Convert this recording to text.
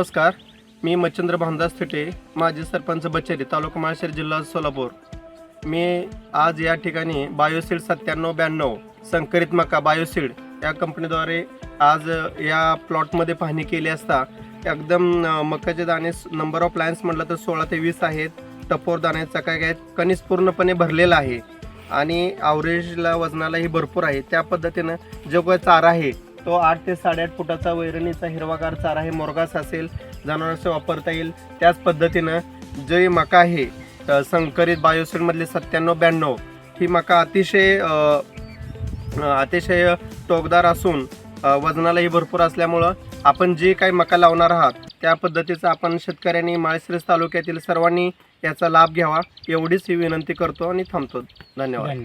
नमस्कार, मी मच्छिंद्र भामदास थिटे, माजी सरपंच बचेरी, तालुका माळशिरस, जिल्हा सोलापूर। मी आज या ठिकाणी बायोसीड 9792 संकरित मका बायोसीड या कंपनीद्वारे आज या प्लॉटमध्ये पाहणी केली असता एकदम मकाचे दाणे नंबर ऑफ लाईन्स म्हटलं तर 16 ते 20 आहेत। टपोर दाणे चकाकी आहेत, कणीस पूर्णपणे भरलेला आहे आणि ॲव्हरेजला वजनालाही भरपूर आहे। त्या पद्धतीनं जो काही चारा आहे तो 8 ते 8.5 फुटाचा वैरणीचा हिरवागार चारा आहे, मोरगास असेल, जनावरांचे वापरता येईल। त्याच पद्धतीनं जे मका आहे संकरित बायोसीडमधली 9792 ही मका अतिशय टोकदार असून वजनालाही भरपूर असल्यामुळं आपण जे काही मका लावणार आहात त्या पद्धतीचा आपण शेतकऱ्यांनी माळशिरस तालुक्यातील सर्वांनी याचा लाभ घ्यावा एवढीच ही विनंती करतो आणि थांबतो। धन्यवाद।